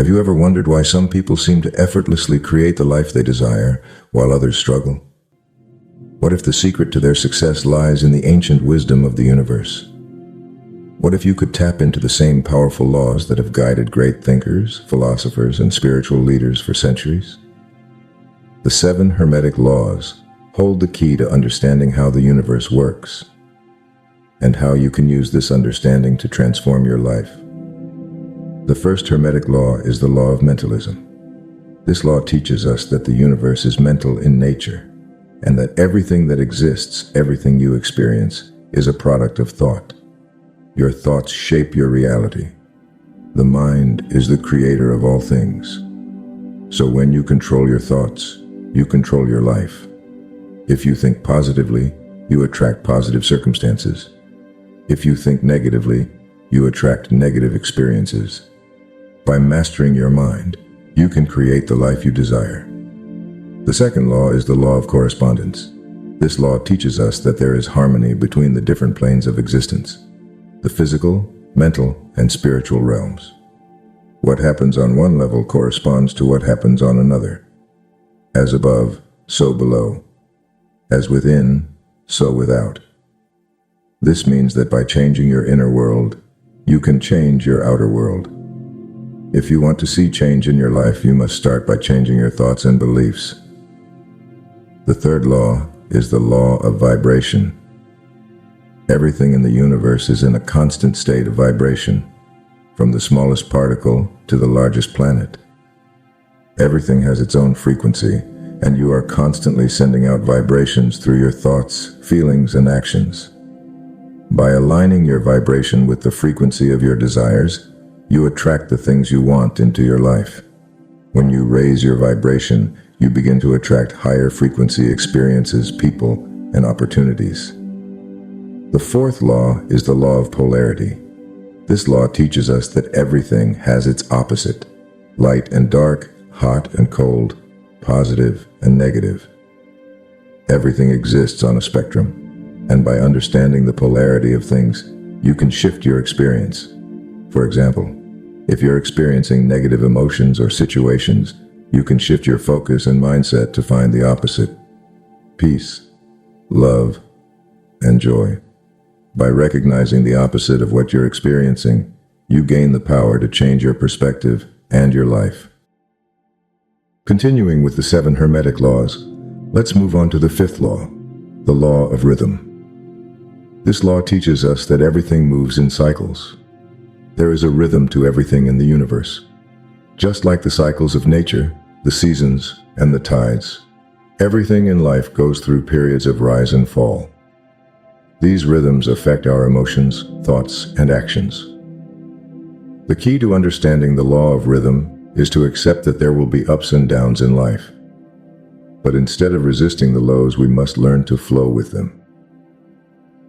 Have you ever wondered why some people seem to effortlessly create the life they desire, while others struggle? What if the secret to their success lies in the ancient wisdom of the universe? What if you could tap into the same powerful laws that have guided great thinkers, philosophers, and spiritual leaders for centuries? The 7 Hermetic laws hold the key to understanding how the universe works, and how you can use this understanding to transform your life. The first Hermetic law is the law of mentalism. This law teaches us that the universe is mental in nature, and that everything that exists, everything you experience, is a product of thought. Your thoughts shape your reality. The mind is the creator of all things. So when you control your thoughts, you control your life. If you think positively, you attract positive circumstances. If you think negatively, you attract negative experiences. By mastering your mind, you can create the life you desire. The second law is the law of correspondence. This law teaches us that there is harmony between the different planes of existence, the physical, mental, and spiritual realms. What happens on one level corresponds to what happens on another. As above, so below. As within, so without. This means that by changing your inner world, you can change your outer world. If you want to see change in your life, you must start by changing your thoughts and beliefs. The third law is the law of vibration. Everything in the universe is in a constant state of vibration, from the smallest particle to the largest planet. Everything has its own frequency, and you are constantly sending out vibrations through your thoughts, feelings, and actions. By aligning your vibration with the frequency of your desires, you attract the things you want into your life. When you raise your vibration, you begin to attract higher frequency experiences, people, and opportunities. The fourth law is the law of polarity. This law teaches us that everything has its opposite: light and dark, hot and cold, positive and negative. Everything exists on a spectrum, and by understanding the polarity of things, you can shift your experience. For example, if you're experiencing negative emotions or situations, you can shift your focus and mindset to find the opposite: peace, love, and joy. By recognizing the opposite of what you're experiencing, you gain the power to change your perspective and your life. Continuing with the 7 Hermetic laws, let's move on to the 5th law, the law of rhythm. This law teaches us that everything moves in cycles. There is a rhythm to everything in the universe. Just like the cycles of nature, the seasons, and the tides, everything in life goes through periods of rise and fall. These rhythms affect our emotions, thoughts, and actions. The key to understanding the law of rhythm is to accept that there will be ups and downs in life. But instead of resisting the lows, we must learn to flow with them.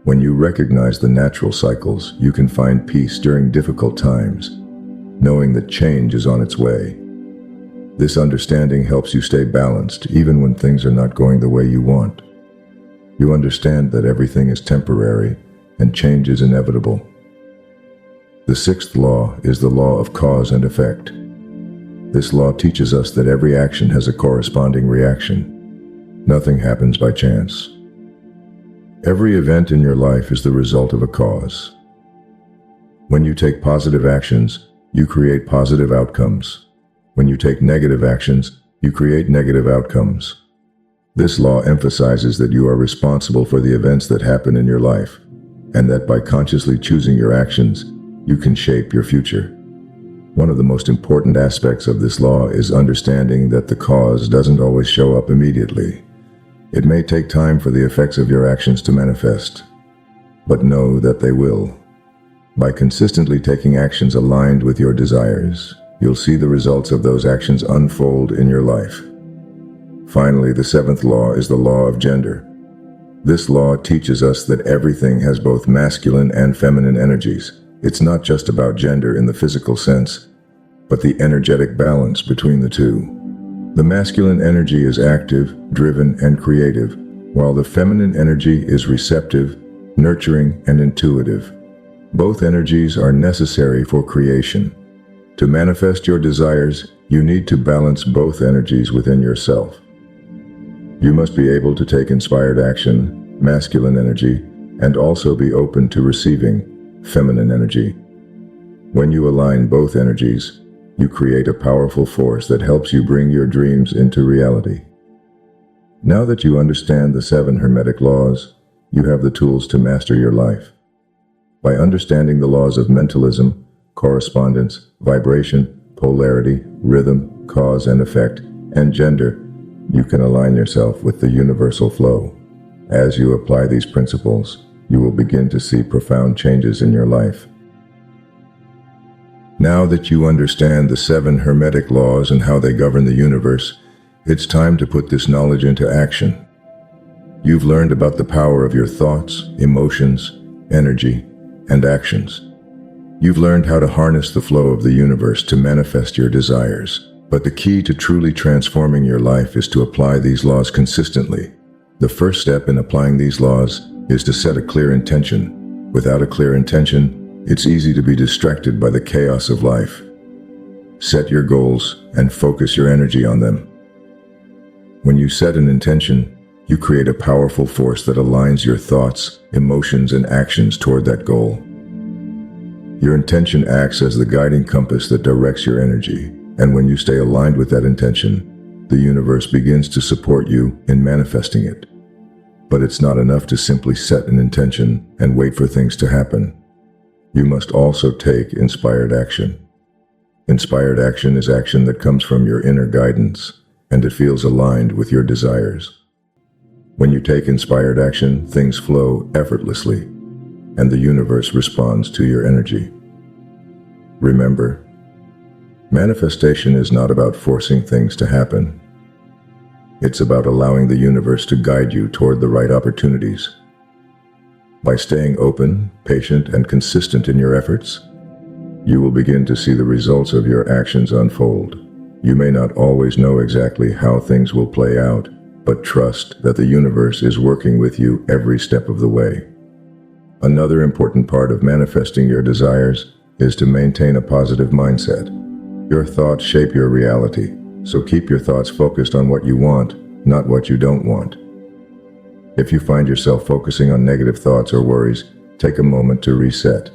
When you recognize the natural cycles, you can find peace during difficult times, knowing that change is on its way. This understanding helps you stay balanced even when things are not going the way you want. You understand that everything is temporary and change is inevitable. The 6th law is the law of cause and effect. This law teaches us that every action has a corresponding reaction. Nothing happens by chance. Every event in your life is the result of a cause. When you take positive actions, you create positive outcomes. When you take negative actions, you create negative outcomes. This law emphasizes that you are responsible for the events that happen in your life, and that by consciously choosing your actions, you can shape your future. One of the most important aspects of this law is understanding that the cause doesn't always show up immediately. It may take time for the effects of your actions to manifest, but know that they will. By consistently taking actions aligned with your desires, you'll see the results of those actions unfold in your life. Finally, the 7th law is the law of gender. This law teaches us that everything has both masculine and feminine energies. It's not just about gender in the physical sense, but the energetic balance between the two. The masculine energy is active, driven, and creative, while the feminine energy is receptive, nurturing, and intuitive. Both energies are necessary for creation. To manifest your desires, you need to balance both energies within yourself. You must be able to take inspired action, masculine energy, and also be open to receiving feminine energy. When you align both energies, you create a powerful force that helps you bring your dreams into reality. Now that you understand the 7 Hermetic laws, you have the tools to master your life. By understanding the laws of mentalism, correspondence, vibration, polarity, rhythm, cause and effect, and gender, you can align yourself with the universal flow. As you apply these principles, you will begin to see profound changes in your life. Now that you understand the 7 Hermetic laws and how they govern the universe, it's time to put this knowledge into action. You've learned about the power of your thoughts, emotions, energy, and actions. You've learned how to harness the flow of the universe to manifest your desires. But the key to truly transforming your life is to apply these laws consistently. The first step in applying these laws is to set a clear intention. Without a clear intention, it's easy to be distracted by the chaos of life. Set your goals and focus your energy on them. When you set an intention, you create a powerful force that aligns your thoughts, emotions, and actions toward that goal. Your intention acts as the guiding compass that directs your energy, and when you stay aligned with that intention, the universe begins to support you in manifesting it. But it's not enough to simply set an intention and wait for things to happen. You must also take inspired action. Inspired action is action that comes from your inner guidance, and it feels aligned with your desires. When you take inspired action, things flow effortlessly, and the universe responds to your energy. Remember, manifestation is not about forcing things to happen. It's about allowing the universe to guide you toward the right opportunities. By staying open, patient, and consistent in your efforts, you will begin to see the results of your actions unfold. You may not always know exactly how things will play out, but trust that the universe is working with you every step of the way. Another important part of manifesting your desires is to maintain a positive mindset. Your thoughts shape your reality, so keep your thoughts focused on what you want, not what you don't want. If you find yourself focusing on negative thoughts or worries, take a moment to reset.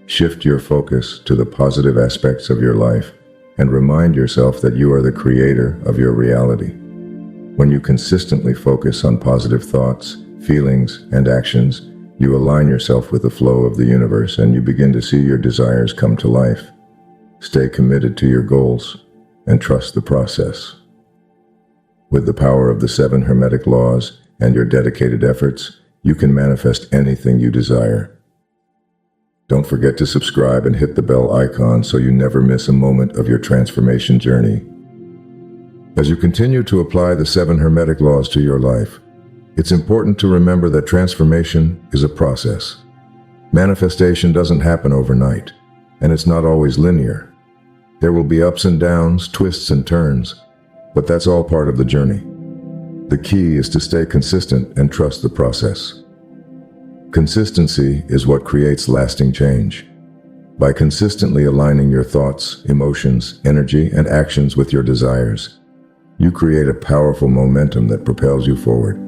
Shift your focus to the positive aspects of your life and remind yourself that you are the creator of your reality. When you consistently focus on positive thoughts, feelings, and actions, you align yourself with the flow of the universe and you begin to see your desires come to life. Stay committed to your goals and trust the process. With the power of the 7 Hermetic laws and your dedicated efforts, you can manifest anything you desire. Don't forget to subscribe and hit the bell icon so you never miss a moment of your transformation journey. As you continue to apply the 7 Hermetic laws to your life, it's important to remember that transformation is a process. Manifestation doesn't happen overnight, and it's not always linear. There will be ups and downs, twists and turns, but that's all part of the journey. The key is to stay consistent and trust the process. Consistency is what creates lasting change. By consistently aligning your thoughts, emotions, energy, and actions with your desires, you create a powerful momentum that propels you forward.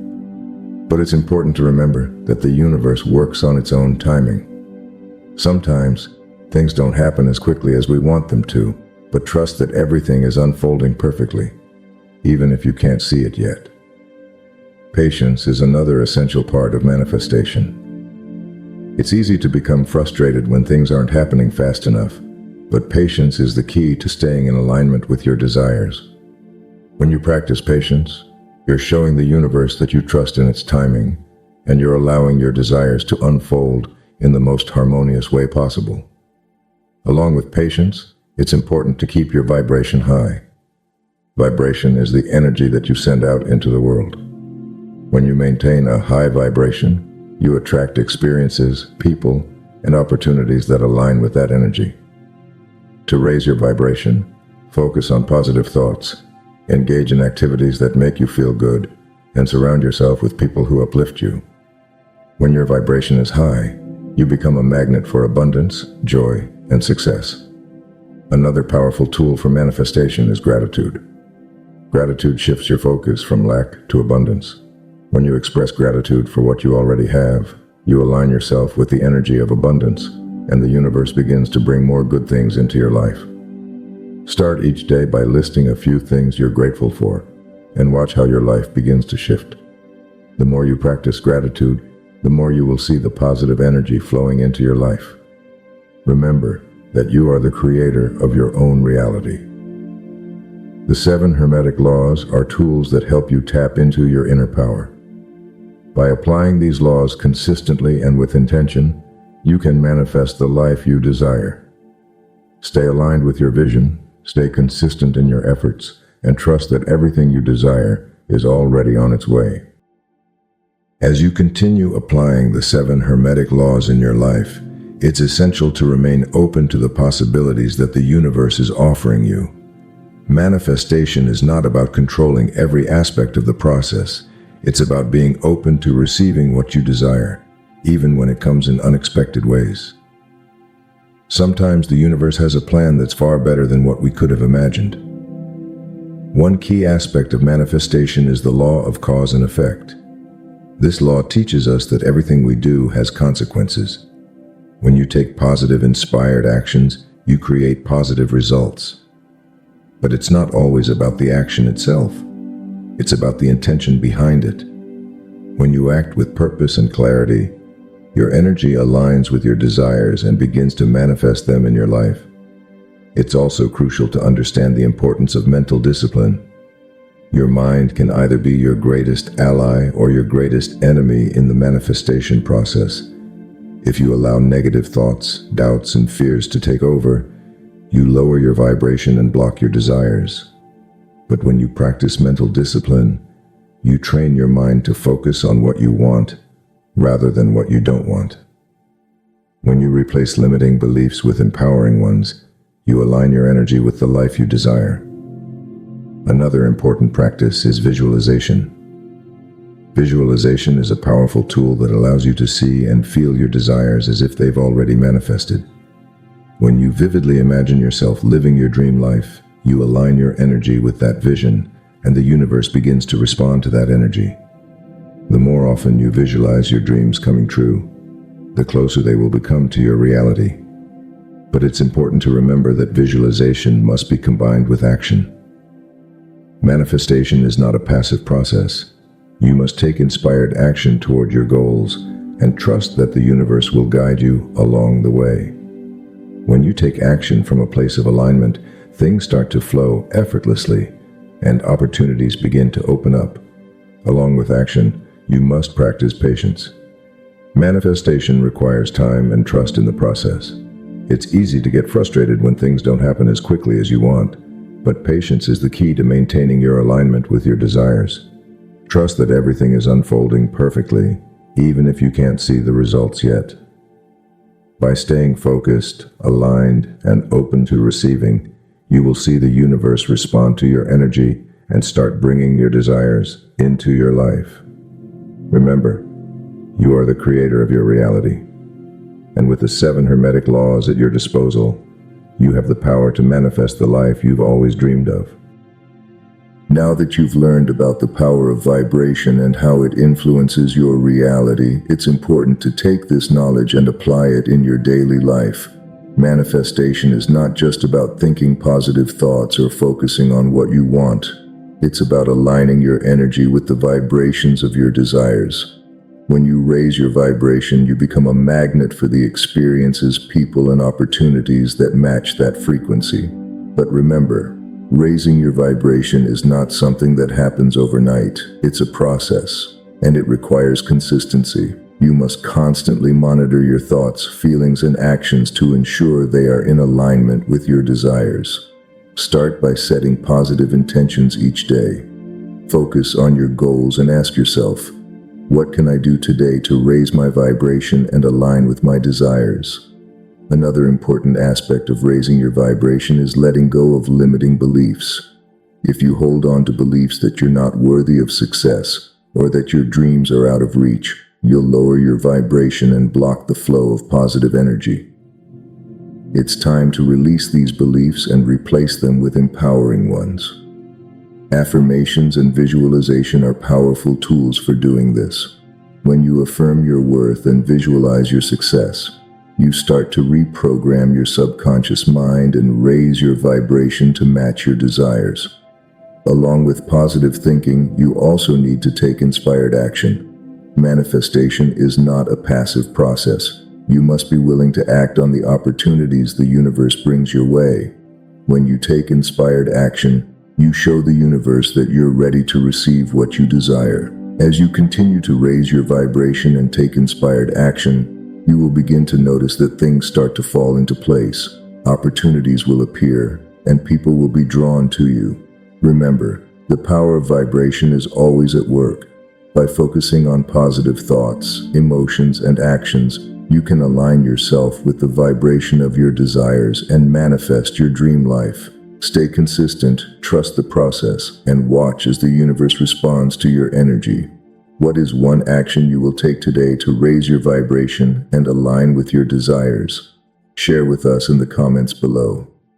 But it's important to remember that the universe works on its own timing. Sometimes, things don't happen as quickly as we want them to, but trust that everything is unfolding perfectly, even if you can't see it yet. Patience is another essential part of manifestation. It's easy to become frustrated when things aren't happening fast enough, but patience is the key to staying in alignment with your desires. When you practice patience, you're showing the universe that you trust in its timing, and you're allowing your desires to unfold in the most harmonious way possible. Along with patience, it's important to keep your vibration high. Vibration is the energy that you send out into the world. When you maintain a high vibration, you attract experiences, people, and opportunities that align with that energy. To raise your vibration, focus on positive thoughts, engage in activities that make you feel good, and surround yourself with people who uplift you. When your vibration is high, you become a magnet for abundance, joy, and success. Another powerful tool for manifestation is gratitude. Gratitude shifts your focus from lack to abundance. When you express gratitude for what you already have, you align yourself with the energy of abundance, and the universe begins to bring more good things into your life. Start each day by listing a few things you're grateful for, and watch how your life begins to shift. The more you practice gratitude, the more you will see the positive energy flowing into your life. Remember that you are the creator of your own reality. The 7 Hermetic laws are tools that help you tap into your inner power. By applying these laws consistently and with intention, you can manifest the life you desire. Stay aligned with your vision, stay consistent in your efforts, and trust that everything you desire is already on its way. As you continue applying the 7 Hermetic laws in your life, it's essential to remain open to the possibilities that the universe is offering you. Manifestation is not about controlling every aspect of the process. It's about being open to receiving what you desire, even when it comes in unexpected ways. Sometimes the universe has a plan that's far better than what we could have imagined. One key aspect of manifestation is the law of cause and effect. This law teaches us that everything we do has consequences. When you take positive, inspired actions, you create positive results. But it's not always about the action itself. It's about the intention behind it. When you act with purpose and clarity, your energy aligns with your desires and begins to manifest them in your life. It's also crucial to understand the importance of mental discipline. Your mind can either be your greatest ally or your greatest enemy in the manifestation process. If you allow negative thoughts, doubts, and fears to take over, you lower your vibration and block your desires. But when you practice mental discipline, you train your mind to focus on what you want rather than what you don't want. When you replace limiting beliefs with empowering ones, you align your energy with the life you desire. Another important practice is visualization. Visualization is a powerful tool that allows you to see and feel your desires as if they've already manifested. When you vividly imagine yourself living your dream life, you align your energy with that vision, and the universe begins to respond to that energy. The more often you visualize your dreams coming true, the closer they will become to your reality. But it's important to remember that visualization must be combined with action. Manifestation is not a passive process. You must take inspired action toward your goals and trust that the universe will guide you along the way. When you take action from a place of alignment, things start to flow effortlessly and opportunities begin to open up. Along with action, you must practice patience. Manifestation requires time and trust in the process. It's easy to get frustrated when things don't happen as quickly as you want, but patience is the key to maintaining your alignment with your desires. Trust that everything is unfolding perfectly, even if you can't see the results yet. By staying focused, aligned, and open to receiving, you will see the universe respond to your energy and start bringing your desires into your life. Remember, you are the creator of your reality. And with the 7 Hermetic laws at your disposal, you have the power to manifest the life you've always dreamed of. Now that you've learned about the power of vibration and how it influences your reality, it's important to take this knowledge and apply it in your daily life. Manifestation is not just about thinking positive thoughts or focusing on what you want. It's about aligning your energy with the vibrations of your desires. When you raise your vibration, you become a magnet for the experiences, people, and opportunities that match that frequency. But remember, raising your vibration is not something that happens overnight. It's a process, and it requires consistency. You must constantly monitor your thoughts, feelings, and actions to ensure they are in alignment with your desires. Start by setting positive intentions each day. Focus on your goals and ask yourself, what can I do today to raise my vibration and align with my desires? Another important aspect of raising your vibration is letting go of limiting beliefs. If you hold on to beliefs that you're not worthy of success or that your dreams are out of reach, you'll lower your vibration and block the flow of positive energy. It's time to release these beliefs and replace them with empowering ones. Affirmations and visualization are powerful tools for doing this. When you affirm your worth and visualize your success, you start to reprogram your subconscious mind and raise your vibration to match your desires. Along with positive thinking, you also need to take inspired action. Manifestation is not a passive process. You must be willing to act on the opportunities the universe brings your way. When you take inspired action, you show the universe that you're ready to receive what you desire. As you continue to raise your vibration and take inspired action, you will begin to notice that things start to fall into place. Opportunities will appear, and people will be drawn to you. Remember, the power of vibration is always at work. By focusing on positive thoughts, emotions, and actions, you can align yourself with the vibration of your desires and manifest your dream life. Stay consistent, trust the process, and watch as the universe responds to your energy. What is one action you will take today to raise your vibration and align with your desires? Share with us in the comments below.